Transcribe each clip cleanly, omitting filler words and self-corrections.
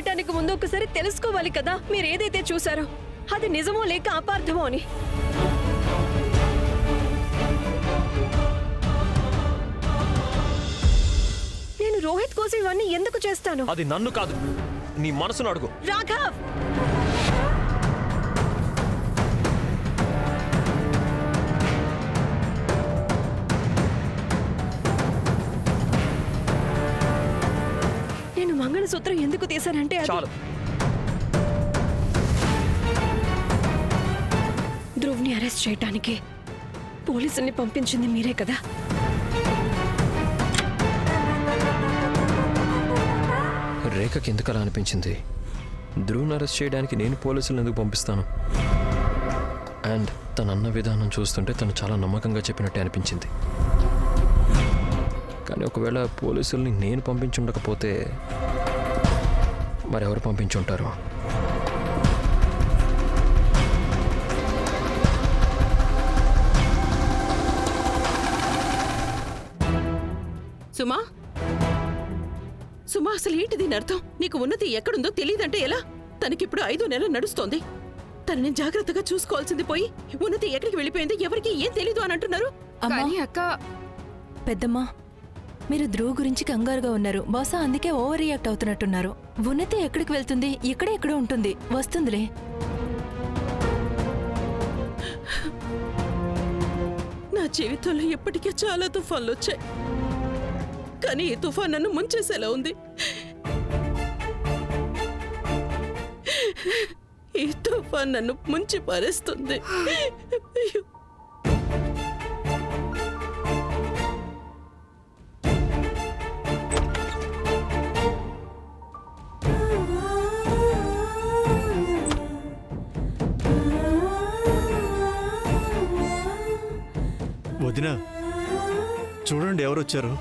చేయటానికి ముందు ఒకసారి తెలుసుకోవాలి కదా మీరు ఏదైతే చూసారో అది నిజమో లేక అపార్థమో అని. నేను రోహిత్ కోసం ఇవన్నీ ఎందుకు చేస్తాను? అది నన్ను కాదు, నీ మనసును అడుగు. రాఘవ్, నేను మంగళసూత్రం ఎందుకు తీశానంటే చాలు. ధ్రువ్ని అరెస్ట్ చేయటానికి పోలీసుల్ని పంపించింది మీరే కదా. రేఖకి ఎందుకు అలా అనిపించింది? ధ్రువ్ని అరెస్ట్ చేయడానికి నేను పోలీసులను ఎందుకు పంపిస్తాను? అండ్ తను అన్న విధానం చూస్తుంటే తను చాలా నమ్మకంగా చెప్పినట్టే అనిపించింది. కానీ ఒకవేళ పోలీసుల్ని నేను పంపించుండకపోతే మరెవరు పంపించుంటారు? సుమా, సుమా, అసలు ఏంటి దీని అర్థం? నీకు ఉన్నతి ఎక్కడుందో తెలియదంటే ఎలా? తనకిప్పుడు 5వ నెల నడుస్తోంది. తనని జాగ్రత్తగా చూసుకోవాల్సింది పోయి ఉన్నతి ఎక్కడికి వెళ్ళిపోయింది, ఎవరికి ఏం తెలీదు అని అంటున్నారు. అక్క, పెద్దమ్మా, మీరు ధ్రువ్ గురించి కంగారుగా ఉన్నారు. బహుశా అందుకే ఓవర్ రియాక్ట్ అవుతున్నట్టున్నారు. ఉన్నతి ఎక్కడికి వెళ్తుంది? ఎక్కడో ఉంటుంది, వస్తుందిలే. నా జీవితంలో ఎప్పటికే చాలా తుఫాన్లు వచ్చాయి, కానీ ఈ తుఫాన్ నన్ను ముంచేసేలా ఉంది. ఈ తుఫాన్ నన్ను ముంచి పారేస్తుంది. అయ్యో, వదినా, చూడండి ఎవరొచ్చారు.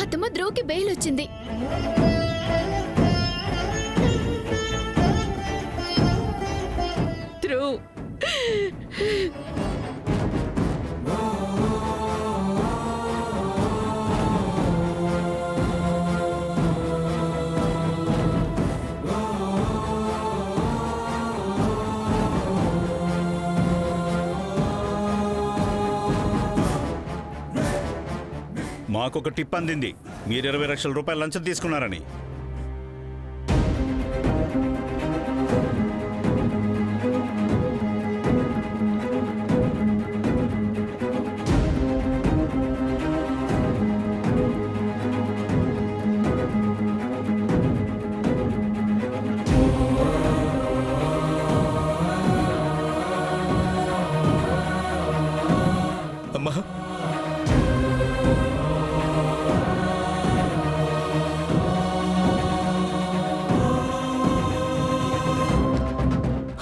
అత్తమ్మ, ధ్రువ్కి బెయిల్ వచ్చింది. ధ్రువ్, మాకొక టిప్ అందింది, మీరు 20 లక్షల రూపాయల లంచం తీసుకున్నారని. అమ్మా,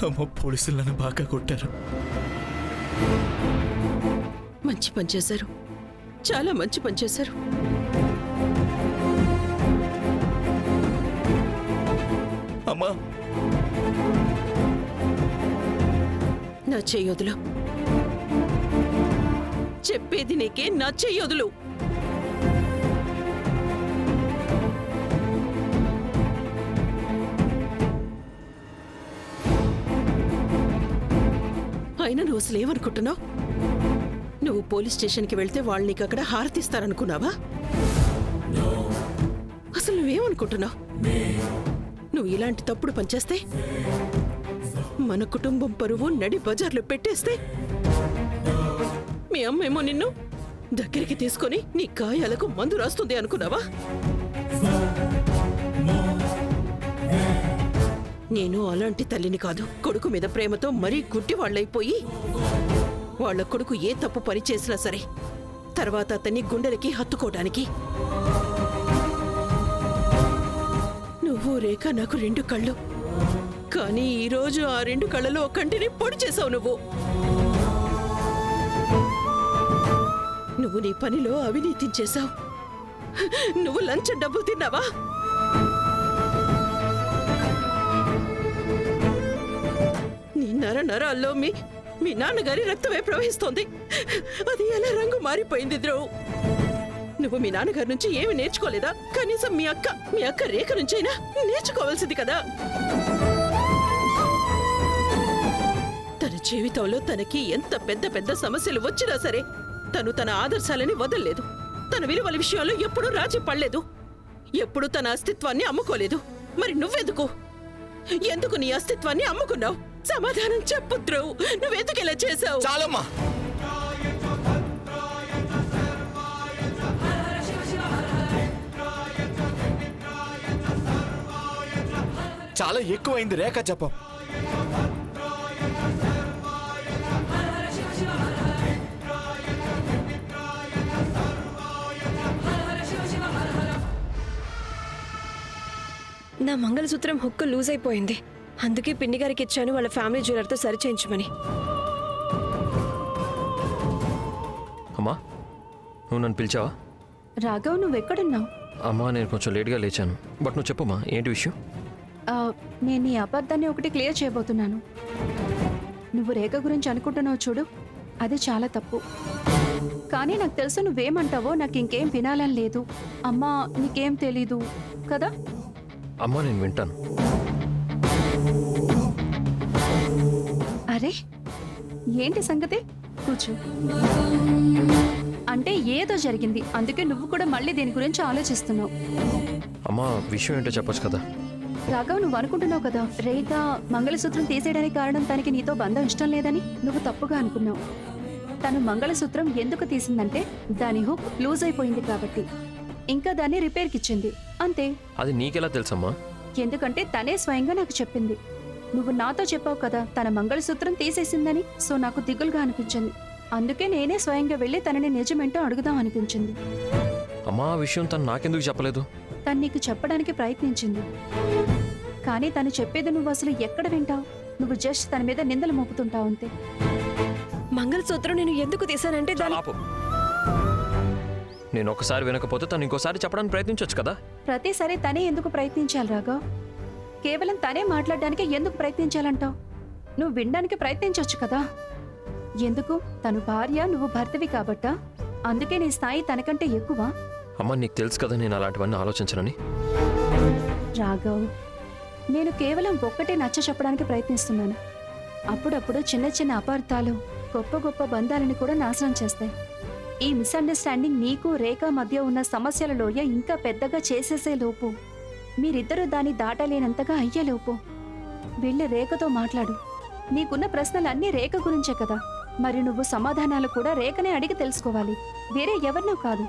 అమ్మ, పోలీసులు నన్ను బాగా కొట్టారు. మంచి పని చేశారు, చాలా మంచి పని చేశారు. అమ్మా, నా చెయ్యొదులు, చెప్పేది నీకే. నా చెయ్యొదులు. అయినా నువ్వు అసలు ఏమనుకుంటున్నావు? నువ్వు పోలీస్ స్టేషన్కి వెళ్తే వాళ్ళు నీకు అక్కడ హారతిస్తారనుకున్నావా? అసలు నువ్వేమనుకుంటున్నావు? నువ్వు ఇలాంటి తప్పుడు పనిచేస్తే, మన కుటుంబం పరువు నడి బజార్లో పెట్టేస్తే, మీ అమ్మేమో నిన్ను దగ్గరికి తీసుకొని నీ గాయాలకు మందు రాస్తుంది అనుకున్నావా? నేను అలాంటి తల్లిని కాదు. కొడుకు మీద ప్రేమతో మరీ గుడ్డి వాళ్ళైపోయి వాళ్ళ కొడుకు ఏ తప్పు పని చేసినా సరే తర్వాత అతన్ని గుండెలకి హత్తుకోవడానికి. నువ్వు రేఖ నాకు 2 కళ్ళు, కానీ ఈరోజు ఆ 2 కళ్ళలో ఒక కంటిని పొడి చేసావు. నువ్వు నీ పనిలో అవినీతి చేశావు. నువ్వు లంచం డబ్బు తిన్నావా? నరాల్లో మీ నాన్నగారి రక్తమే ప్రవహిస్తోంది. అది ఎలా రంగు మారిపోయింది ధ్రువ్. నువ్వు మీ నాన్నగారి నుంచి ఏమి నేర్చుకోలేదా? కనీసం మీ అక్క రేఖ నుంచైనా నేర్చుకోవాల్సింది కదా. తన జీవితంలో తనకి ఎంత పెద్ద పెద్ద సమస్యలు వచ్చినా సరే తను తన ఆదర్శాలని వదల్లేదు. తన విలువల విషయంలో ఎప్పుడూ రాజీ పడలేదు. ఎప్పుడూ తన అస్తిత్వాన్ని అమ్ముకోలేదు. మరి ఎందుకు నీ అస్తిత్వాన్ని అమ్ముకున్నావు? సమాధానం చెప్పు ధ్రువ్. నువ్వెందుకు ఇలా చేశావు? చాలమ్మా. చాలా ఎక్కువైంది రేఖ చెప్పం. నా మంగళసూత్రం హుక్కు లూజ్ అయిపోయింది. అందుకే పిన్ని గారికి ఇచ్చాను వాళ్ళ ఫ్యామిలీ జ్యువెలర్తో సరిచేయించమని. అమ్మా, నువ్వు నన్ను పిలిచావా? రాఘవ్, నువ్వెక్కడున్నావు? అమ్మా, నేను కొంచెం లేట్గా లేచాను. బట్ నువ్వు చెప్పమ్మా, ఏంటి విషయం? నేను ఈ అబద్ధాన్ని ఒకటి క్లియర్ చేయబోతున్నాను. నువ్వు రేఖ గురించి అనుకుంటున్నావు చూడు, అది చాలా తప్పు. కానీ నాకు తెలుసు నువ్వేమంటావో నాకు ఇంకేం వినాలని లేదు. అమ్మా, నీకేం తెలీదు కదా? అమ్మా, నేను వింటాను. అరే, ఏంటి సంగతి? కూర్చో. అంటే ఏదో జరిగింది, అందుకే నువ్వు కూడా మళ్ళీ దీని గురించి ఆలోచిస్తున్నావు. అమ్మా, విషయం ఏంటో చెప్పొచ్చు కదా. రాఘవ్, నువ్వు అనుకుంటున్నావు కదా రేఖ మంగళసూత్రం తీసేయడానికి కారణం తనకి నీతో బంధం ఇష్టం లేదని. నువ్వు తప్పుగా అనుకున్నావు. తను మంగళసూత్రం ఎందుకు తీసిందంటే దాని హుక్ లూజ్ అయిపోయింది కాబట్టి. ఇంకా దాన్ని రిపేర్కి ఇచ్చింది, అంతే. అది నీకెలా తెలుసమ్మా? ఎందుకంటే తనే స్వయంగా నాకు చెప్పింది. నువ్వు నాతో చెప్పావు కదా తన మంగళసూత్రం తీసేసిందని. సో నాకు దిగులుగా అనిపించింది. అందుకే నేనే స్వయంగా వెళ్ళి తనని నిజమేంటో అడుగుదాం అనిపించింది. అమ్మా, ఆ విషయం తను నాకెందుకు చెప్పలేదు? తను నీకు చెప్పడానికి ప్రయత్నించింది, కానీ తను చెప్పేది నువ్వు అసలు ఎక్కడ వింటావు? నువ్వు జస్ట్ తన మీద నిందలు మోపుతుంటావు అంతే. మంగళసూత్రం నేను ఎందుకు తీసానంటే దాని ఆపు. నేను ఒకసారి వినకపోతే తను ఇంకోసారి చెప్పడానికి ప్రయత్నించవచ్చు కదా. ప్రతిసారి తనే ఎందుకు ప్రయత్నించాలి రాఘవ్? కేవలం తనే మాట్లాడడానికి ఎందుకు ప్రయత్నించాలంటావు? నువ్వు వినడానికి ప్రయత్నించవచ్చు కదా. ఎందుకు? తను భార్య, నువ్వు భర్తవి కాబట్టా? అందుకే నీ స్థాయి తనకంటే ఎక్కువ. అమ్మా, నీకు తెలుసు కదా నేను అలాంటివన్నీ ఆలోచించనని. రాఘవ్, నేను కేవలం ఒక్కటే నచ్చ చెప్పడానికి ప్రయత్నిస్తున్నాను. అప్పుడప్పుడు చిన్న చిన్న అపార్థాలు గొప్ప గొప్ప బంధాలని కూడా నాశనం చేస్తాయి. ఈ మిస్అండర్స్టాండింగ్ నీకు రేఖ మధ్య ఉన్న సమస్యల లోయ ఇంకా పెద్దగా చేసేసే లోపు, మీరిద్దరూ దాన్ని దాటలేనంతగా అయ్యేలోపు వెళ్ళి రేఖతో మాట్లాడు. నీకున్న ప్రశ్నలన్నీ రేఖ గురించే కదా. మరి నువ్వు సమాధానాలు కూడా రేఖనే అడిగి తెలుసుకోవాలి, వేరే ఎవరినో కాదు.